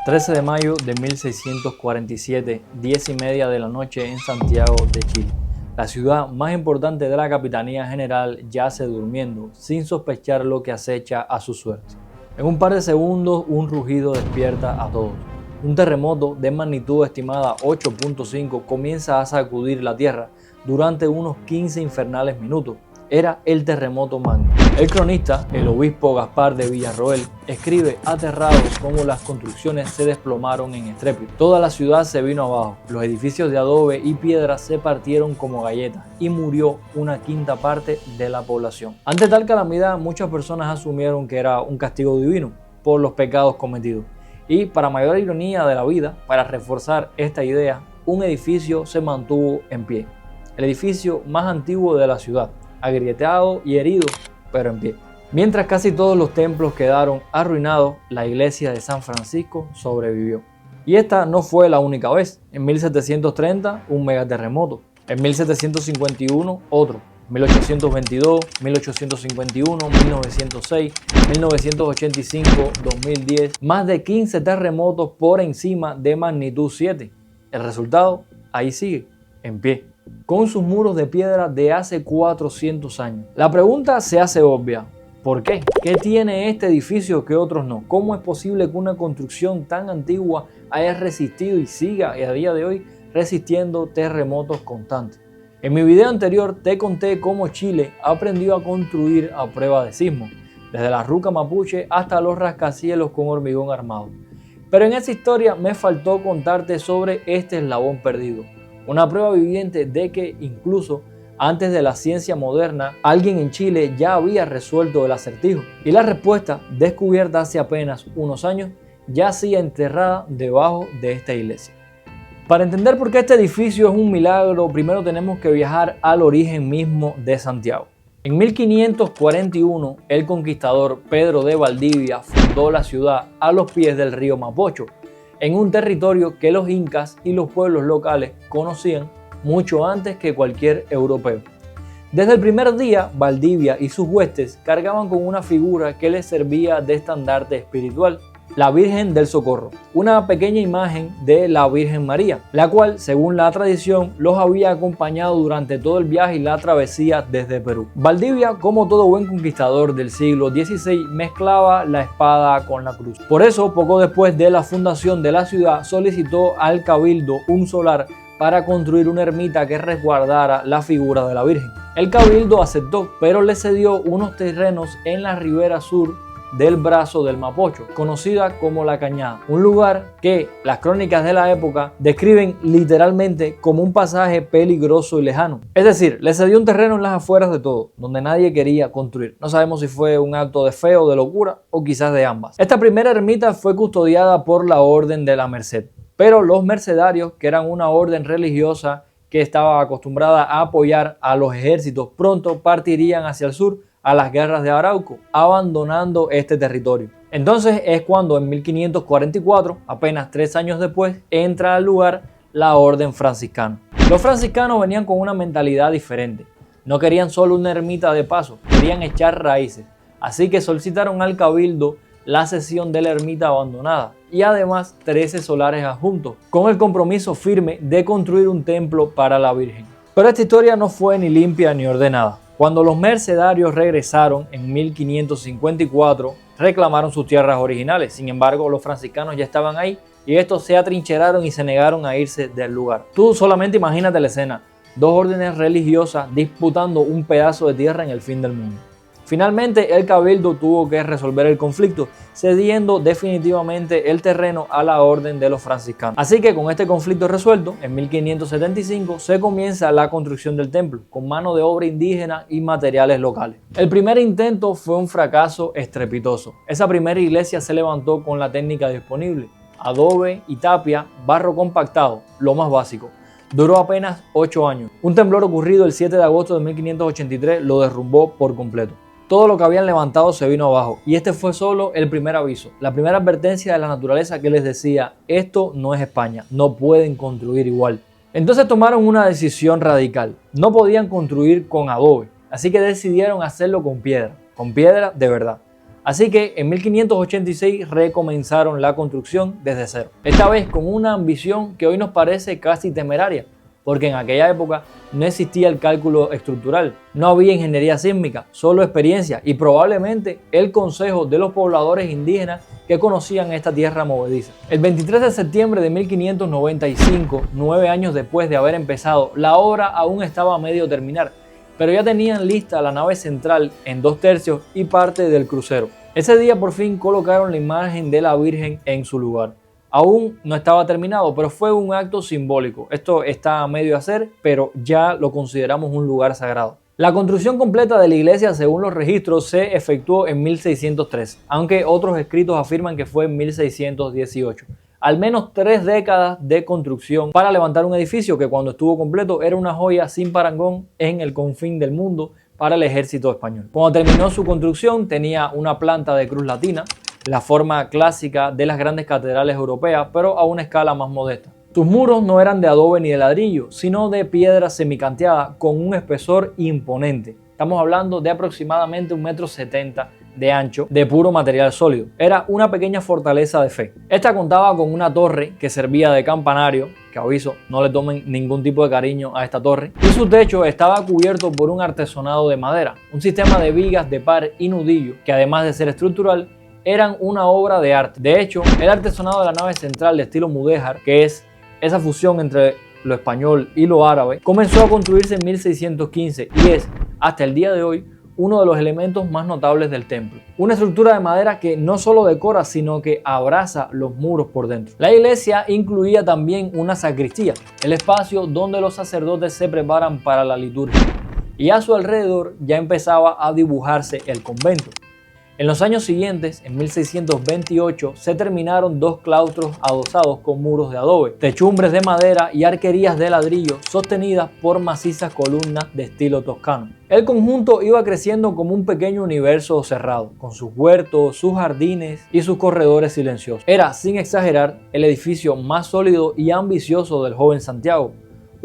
13 de mayo de 1647, 10:30 de la noche en Santiago de Chile. La ciudad más importante de la Capitanía General yace durmiendo, sin sospechar lo que acecha a su suerte. En un par de segundos, un rugido despierta a todos. Un terremoto de magnitud estimada 8.5 comienza a sacudir la tierra durante unos 15 infernales minutos. Era el terremoto magno. El cronista, el obispo Gaspar de Villarroel, escribe aterrado cómo las construcciones se desplomaron en estrépito. Toda la ciudad se vino abajo, los edificios de adobe y piedra se partieron como galletas y murió una quinta parte de la población. Ante tal calamidad, muchas personas asumieron que era un castigo divino por los pecados cometidos. Y para mayor ironía de la vida, para reforzar esta idea, un edificio se mantuvo en pie. El edificio más antiguo de la ciudad, agrietado y herido, pero en pie. Mientras casi todos los templos quedaron arruinados, la iglesia de San Francisco sobrevivió. Y esta no fue la única vez. En 1730, un megaterremoto. En 1751, otro. 1822, 1851, 1906, 1985, 2010. Más de 15 terremotos por encima de magnitud 7. El resultado, ahí sigue, en pie, con sus muros de piedra de hace 400 años. La pregunta se hace obvia. ¿Por qué? ¿Qué tiene este edificio que otros no? ¿Cómo es posible que una construcción tan antigua haya resistido y siga a día de hoy resistiendo terremotos constantes? En mi video anterior te conté cómo Chile aprendió a construir a prueba de sismos, desde la ruca mapuche hasta los rascacielos con hormigón armado. Pero en esa historia me faltó contarte sobre este eslabón perdido. Una prueba viviente de que incluso antes de la ciencia moderna, alguien en Chile ya había resuelto el acertijo. Y la respuesta, descubierta hace apenas unos años, yacía enterrada debajo de esta iglesia. Para entender por qué este edificio es un milagro, primero tenemos que viajar al origen mismo de Santiago. En 1541, el conquistador Pedro de Valdivia fundó la ciudad a los pies del río Mapocho, en un territorio que los incas y los pueblos locales conocían mucho antes que cualquier europeo. Desde el primer día, Valdivia y sus huestes cargaban con una figura que les servía de estandarte espiritual, la Virgen del Socorro, una pequeña imagen de la Virgen María, la cual, según la tradición, los había acompañado durante todo el viaje y la travesía desde Perú. Valdivia, como todo buen conquistador del siglo XVI, mezclaba la espada con la cruz. Por eso, poco después de la fundación de la ciudad, solicitó al cabildo un solar para construir una ermita que resguardara la figura de la Virgen. El cabildo aceptó, pero le cedió unos terrenos en la ribera sur del brazo del Mapocho, conocida como La Cañada, un lugar que las crónicas de la época describen literalmente como un pasaje peligroso y lejano. Es decir, le cedió un terreno en las afueras de todo, donde nadie quería construir. No sabemos si fue un acto de fe o de locura, o quizás de ambas. Esta primera ermita fue custodiada por la Orden de la Merced, pero los mercedarios, que eran una orden religiosa que estaba acostumbrada a apoyar a los ejércitos, pronto partirían hacia el sur a las guerras de Arauco, abandonando este territorio. Entonces es cuando en 1544, apenas 3 años después, entra al lugar la orden franciscana. Los franciscanos venían con una mentalidad diferente. No querían solo una ermita de paso, querían echar raíces. Así que solicitaron al cabildo la cesión de la ermita abandonada y además 13 solares adjuntos, con el compromiso firme de construir un templo para la Virgen. Pero esta historia no fue ni limpia ni ordenada. Cuando los mercedarios regresaron en 1554, reclamaron sus tierras originales. Sin embargo, los franciscanos ya estaban ahí y estos se atrincheraron y se negaron a irse del lugar. Tú solamente imagínate la escena: 2 órdenes religiosas disputando un pedazo de tierra en el fin del mundo. Finalmente, el cabildo tuvo que resolver el conflicto, cediendo definitivamente el terreno a la orden de los franciscanos. Así que con este conflicto resuelto, en 1575 se comienza la construcción del templo, con mano de obra indígena y materiales locales. El primer intento fue un fracaso estrepitoso. Esa primera iglesia se levantó con la técnica disponible: adobe y tapia, barro compactado, lo más básico. Duró apenas 8 años. Un temblor ocurrido el 7 de agosto de 1583 lo derrumbó por completo. Todo lo que habían levantado se vino abajo y este fue solo el primer aviso, la primera advertencia de la naturaleza que les decía: esto no es España, no pueden construir igual. Entonces tomaron una decisión radical: no podían construir con adobe, así que decidieron hacerlo con piedra de verdad. Así que en 1586 recomenzaron la construcción desde cero. Esta vez con una ambición que hoy nos parece casi temeraria, porque en aquella época no existía el cálculo estructural, no había ingeniería sísmica, solo experiencia y probablemente el consejo de los pobladores indígenas que conocían esta tierra movediza. El 23 de septiembre de 1595, 9 años después de haber empezado, la obra aún estaba a medio terminar, pero ya tenían lista la nave central en 2/3 y parte del crucero. Ese día por fin colocaron la imagen de la Virgen en su lugar. Aún no estaba terminado, pero fue un acto simbólico. Esto está a medio hacer, pero ya lo consideramos un lugar sagrado. La construcción completa de la iglesia, según los registros, se efectuó en 1603, aunque otros escritos afirman que fue en 1618. Al menos 3 décadas de construcción para levantar un edificio que cuando estuvo completo era una joya sin parangón en el confín del mundo para el ejército español. Cuando terminó su construcción tenía una planta de cruz latina, la forma clásica de las grandes catedrales europeas, pero a una escala más modesta. Sus muros no eran de adobe ni de ladrillo, sino de piedra semicanteada con un espesor imponente. Estamos hablando de aproximadamente 1,70 m de ancho, de puro material sólido. Era una pequeña fortaleza de fe. Esta contaba con una torre que servía de campanario, que aviso, no le tomen ningún tipo de cariño a esta torre, y su techo estaba cubierto por un artesonado de madera, un sistema de vigas de par y nudillo, que además de ser estructural, eran una obra de arte. De hecho, el artesonado de la nave central de estilo mudéjar, que es esa fusión entre lo español y lo árabe, comenzó a construirse en 1615 y es, hasta el día de hoy, uno de los elementos más notables del templo. Una estructura de madera que no solo decora, sino que abraza los muros por dentro. La iglesia incluía también una sacristía, el espacio donde los sacerdotes se preparan para la liturgia. Y a su alrededor ya empezaba a dibujarse el convento. En los años siguientes, en 1628, se terminaron 2 claustros adosados con muros de adobe, techumbres de madera y arquerías de ladrillo sostenidas por macizas columnas de estilo toscano. El conjunto iba creciendo como un pequeño universo cerrado, con sus huertos, sus jardines y sus corredores silenciosos. Era, sin exagerar, el edificio más sólido y ambicioso del joven Santiago.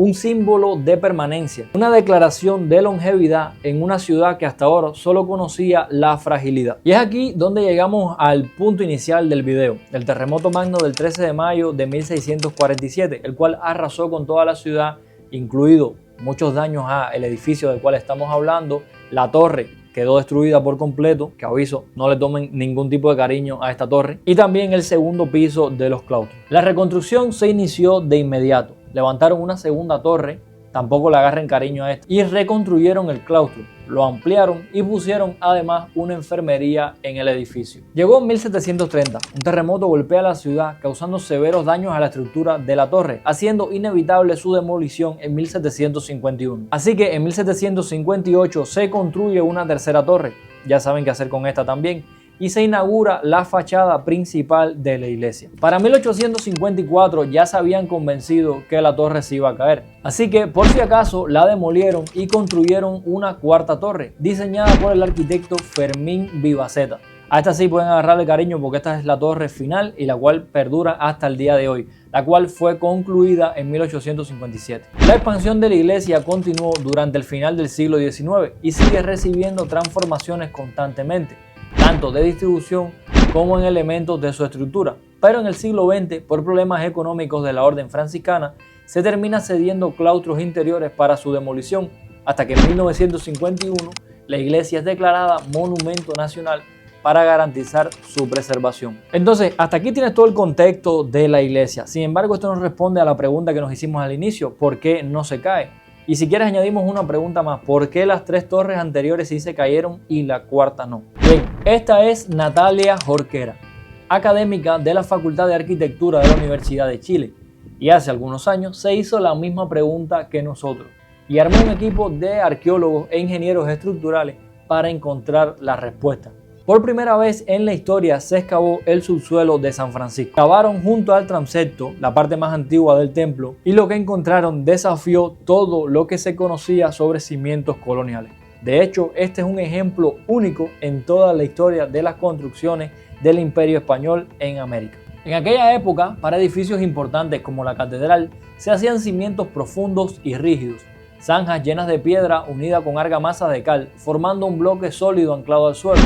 Un símbolo de permanencia, una declaración de longevidad en una ciudad que hasta ahora solo conocía la fragilidad. Y es aquí donde llegamos al punto inicial del video, el terremoto magno del 13 de mayo de 1647, el cual arrasó con toda la ciudad, incluido muchos daños al edificio del cual estamos hablando. La torre quedó destruida por completo, que aviso, no le tomen ningún tipo de cariño a esta torre, y también el segundo piso de los claustros. La reconstrucción se inició de inmediato. Levantaron una segunda torre, tampoco le agarren cariño a esto, y reconstruyeron el claustro, lo ampliaron y pusieron además una enfermería en el edificio. Llegó en 1730, un terremoto golpea la ciudad causando severos daños a la estructura de la torre, haciendo inevitable su demolición en 1751. Así que en 1758 se construye una tercera torre, ya saben qué hacer con esta también, y se inaugura la fachada principal de la iglesia. Para 1854 ya se habían convencido que la torre se iba a caer, así que por si acaso la demolieron y construyeron una cuarta torre, diseñada por el arquitecto Fermín Vivaceta. A esta sí pueden agarrarle cariño porque esta es la torre final y la cual perdura hasta el día de hoy, la cual fue concluida en 1857. La expansión de la iglesia continuó durante el final del siglo XIX y sigue recibiendo transformaciones constantemente, tanto de distribución como en elementos de su estructura. Pero en el siglo XX, por problemas económicos de la orden franciscana, se termina cediendo claustros interiores para su demolición, hasta que en 1951 la iglesia es declarada monumento nacional para garantizar su preservación. Entonces, hasta aquí tienes todo el contexto de la iglesia. Sin embargo, esto nos responde a la pregunta que nos hicimos al inicio: ¿por qué no se cae? Y si quieres añadimos una pregunta más: ¿por qué las 3 torres anteriores sí se cayeron y la cuarta no? Bien, esta es Natalia Jorquera, académica de la Facultad de Arquitectura de la Universidad de Chile, y hace algunos años se hizo la misma pregunta que nosotros y armó un equipo de arqueólogos e ingenieros estructurales para encontrar la respuesta. Por primera vez en la historia se excavó el subsuelo de San Francisco. Cavaron junto al transepto, la parte más antigua del templo, y lo que encontraron desafió todo lo que se conocía sobre cimientos coloniales. De hecho, este es un ejemplo único en toda la historia de las construcciones del Imperio Español en América. En aquella época, para edificios importantes como la catedral, se hacían cimientos profundos y rígidos, zanjas llenas de piedra unida con argamasa de cal, formando un bloque sólido anclado al suelo.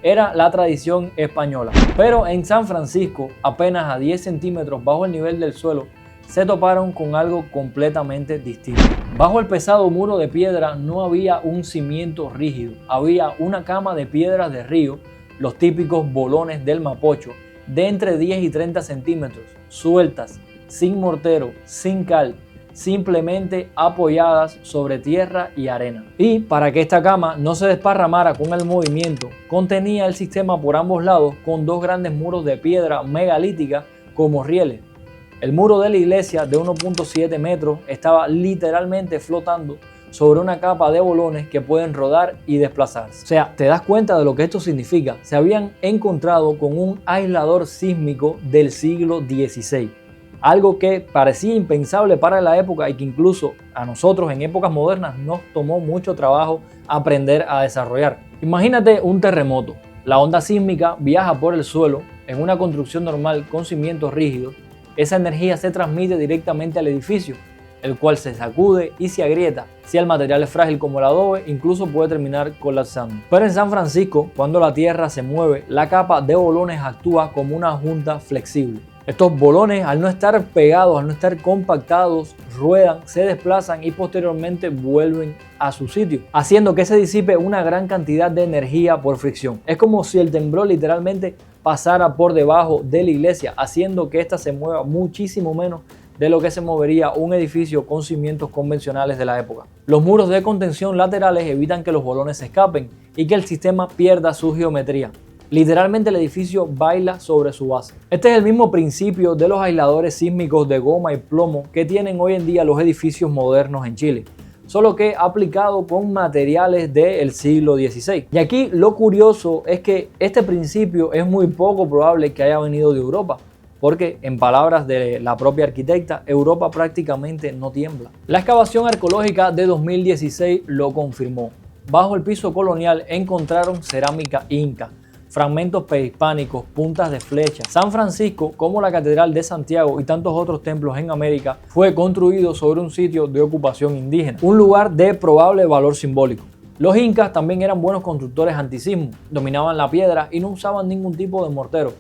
era la tradición española. Pero en San Francisco, apenas a 10 centímetros bajo el nivel del suelo, se toparon con algo completamente distinto. Bajo el pesado muro de piedra no había un cimiento rígido, había una cama de piedras de río, los típicos bolones del Mapocho, de entre 10 y 30 centímetros, sueltas, sin mortero, sin cal, simplemente apoyadas sobre tierra y arena. Y para que esta cama no se desparramara con el movimiento, contenía el sistema por ambos lados con dos grandes muros de piedra megalítica como rieles. El muro de la iglesia de 1.7 metros estaba literalmente flotando sobre una capa de bolones que pueden rodar y desplazarse. O sea, te das cuenta de lo que esto significa. Se habían encontrado con un aislador sísmico del siglo XVI. Algo que parecía impensable para la época y que incluso a nosotros en épocas modernas nos tomó mucho trabajo aprender a desarrollar. Imagínate un terremoto. La onda sísmica viaja por el suelo en una construcción normal con cimientos rígidos. Esa energía se transmite directamente al edificio, el cual se sacude y se agrieta. Si el material es frágil como el adobe, incluso puede terminar colapsando. Pero en San Francisco, cuando la tierra se mueve, la capa de bolones actúa como una junta flexible. Estos bolones, al no estar pegados, al no estar compactados, ruedan, se desplazan y posteriormente vuelven a su sitio, haciendo que se disipe una gran cantidad de energía por fricción. Es como si el temblor literalmente pasara por debajo de la iglesia, haciendo que ésta se mueva muchísimo menos de lo que se movería un edificio con cimientos convencionales de la época. Los muros de contención laterales evitan que los bolones se escapen y que el sistema pierda su geometría. Literalmente el edificio baila sobre su base. Este es el mismo principio de los aisladores sísmicos de goma y plomo que tienen hoy en día los edificios modernos en Chile, solo que aplicado con materiales del siglo XVI. Y aquí lo curioso es que este principio es muy poco probable que haya venido de Europa, porque en palabras de la propia arquitecta, Europa prácticamente no tiembla. La excavación arqueológica de 2016 lo confirmó. Bajo el piso colonial encontraron cerámica inca, fragmentos prehispánicos, puntas de flechas. San Francisco, como la Catedral de Santiago y tantos otros templos en América, fue construido sobre un sitio de ocupación indígena, un lugar de probable valor simbólico. Los incas también eran buenos constructores antisismo, dominaban la piedra y no usaban ningún tipo de mortero.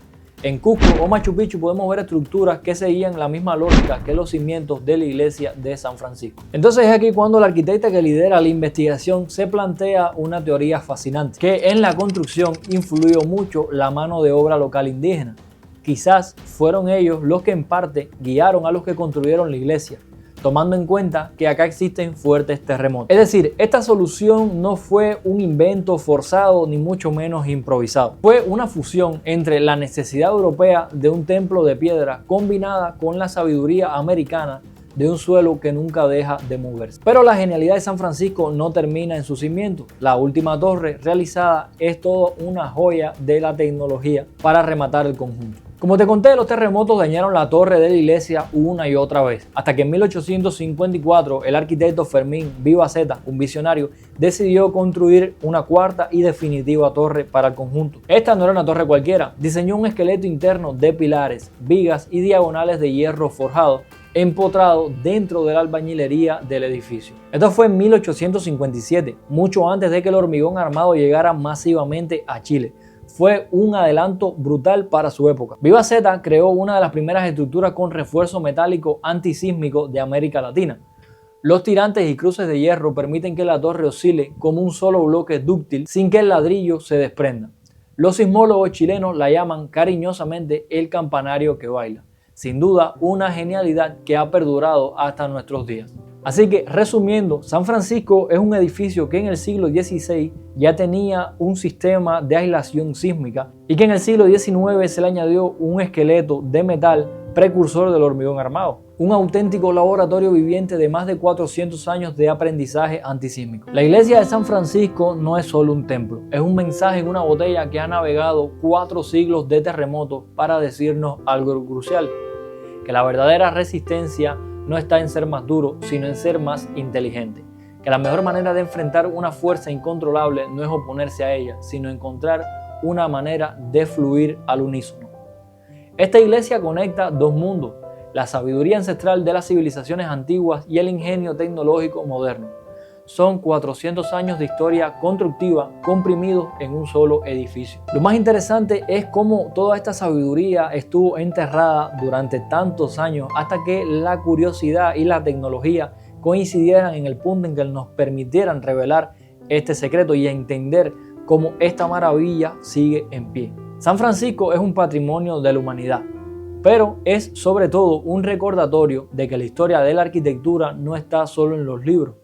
En Cusco o Machu Picchu podemos ver estructuras que seguían la misma lógica que los cimientos de la iglesia de San Francisco. Entonces es aquí cuando la arquitecta que lidera la investigación se plantea una teoría fascinante, que en la construcción influyó mucho la mano de obra local indígena. Quizás fueron ellos los que en parte guiaron a los que construyeron la iglesia, tomando en cuenta que acá existen fuertes terremotos. Es decir, esta solución no fue un invento forzado ni mucho menos improvisado. Fue una fusión entre la necesidad europea de un templo de piedra combinada con la sabiduría americana de un suelo que nunca deja de moverse. Pero la genialidad de San Francisco no termina en sus cimientos. La última torre realizada es toda una joya de la tecnología para rematar el conjunto. Como te conté, los terremotos dañaron la torre de la iglesia una y otra vez, hasta que en 1854 el arquitecto Fermín Vivaceta, un visionario, decidió construir una cuarta y definitiva torre para el conjunto. Esta no era una torre cualquiera, diseñó un esqueleto interno de pilares, vigas y diagonales de hierro forjado, empotrado dentro de la albañilería del edificio. Esto fue en 1857, mucho antes de que el hormigón armado llegara masivamente a Chile. Fue un adelanto brutal para su época. Vivaceta creó una de las primeras estructuras con refuerzo metálico antisísmico de América Latina. Los tirantes y cruces de hierro permiten que la torre oscile como un solo bloque dúctil sin que el ladrillo se desprenda. Los sismólogos chilenos la llaman cariñosamente el campanario que baila. Sin duda, una genialidad que ha perdurado hasta nuestros días. Así que, resumiendo, San Francisco es un edificio que en el siglo XVI ya tenía un sistema de aislación sísmica y que en el siglo XIX se le añadió un esqueleto de metal precursor del hormigón armado. Un auténtico laboratorio viviente de más de 400 años de aprendizaje antisísmico. La iglesia de San Francisco no es solo un templo, es un mensaje en una botella que ha navegado 4 siglos de terremotos para decirnos algo crucial, que la verdadera resistencia no está en ser más duro, sino en ser más inteligente. Que la mejor manera de enfrentar una fuerza incontrolable no es oponerse a ella, sino encontrar una manera de fluir al unísono. Esta iglesia conecta dos mundos, la sabiduría ancestral de las civilizaciones antiguas y el ingenio tecnológico moderno. son 400 años de historia constructiva comprimidos en un solo edificio. Lo más interesante es cómo toda esta sabiduría estuvo enterrada durante tantos años hasta que la curiosidad y la tecnología coincidieran en el punto en que nos permitieran revelar este secreto y entender cómo esta maravilla sigue en pie. San Francisco es un patrimonio de la humanidad, pero es sobre todo un recordatorio de que la historia de la arquitectura no está solo en los libros.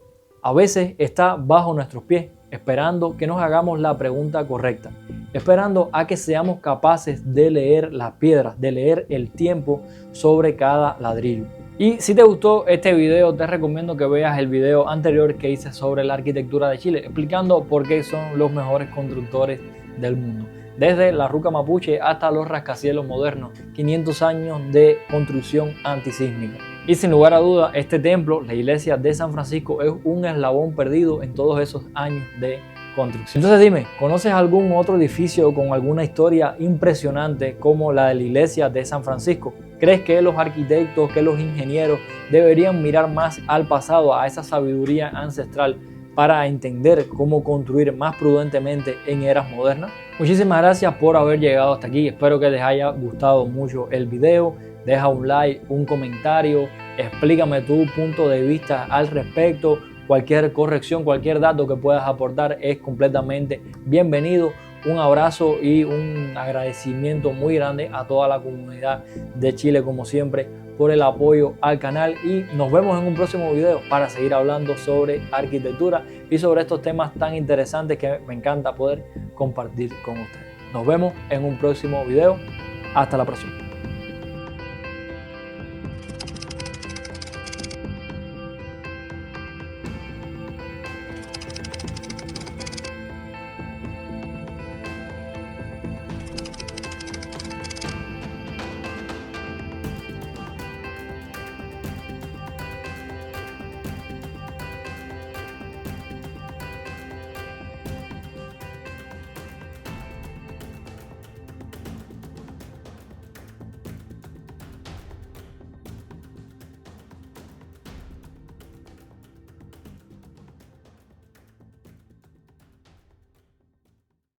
A veces está bajo nuestros pies, esperando que nos hagamos la pregunta correcta, esperando a que seamos capaces de leer las piedras, de leer el tiempo sobre cada ladrillo. Y si te gustó este video, te recomiendo que veas el video anterior que hice sobre la arquitectura de Chile, explicando por qué son los mejores constructores del mundo. Desde la ruca mapuche hasta los rascacielos modernos, 500 años de construcción antisísmica. Y sin lugar a duda, este templo, la iglesia de San Francisco, es un eslabón perdido en todos esos años de construcción. Entonces dime, ¿conoces algún otro edificio con alguna historia impresionante como la de la iglesia de San Francisco? ¿Crees que los arquitectos, que los ingenieros deberían mirar más al pasado, a esa sabiduría ancestral, para entender cómo construir más prudentemente en eras modernas? Muchísimas gracias por haber llegado hasta aquí. Espero que les haya gustado mucho el video. Deja un like, un comentario, explícame tu punto de vista al respecto. Cualquier corrección, cualquier dato que puedas aportar es completamente bienvenido. Un abrazo y un agradecimiento muy grande a toda la comunidad de Chile, como siempre, por el apoyo al canal, y nos vemos en un próximo video para seguir hablando sobre arquitectura y sobre estos temas tan interesantes que me encanta poder compartir con ustedes. Nos vemos en un próximo video. Hasta la próxima.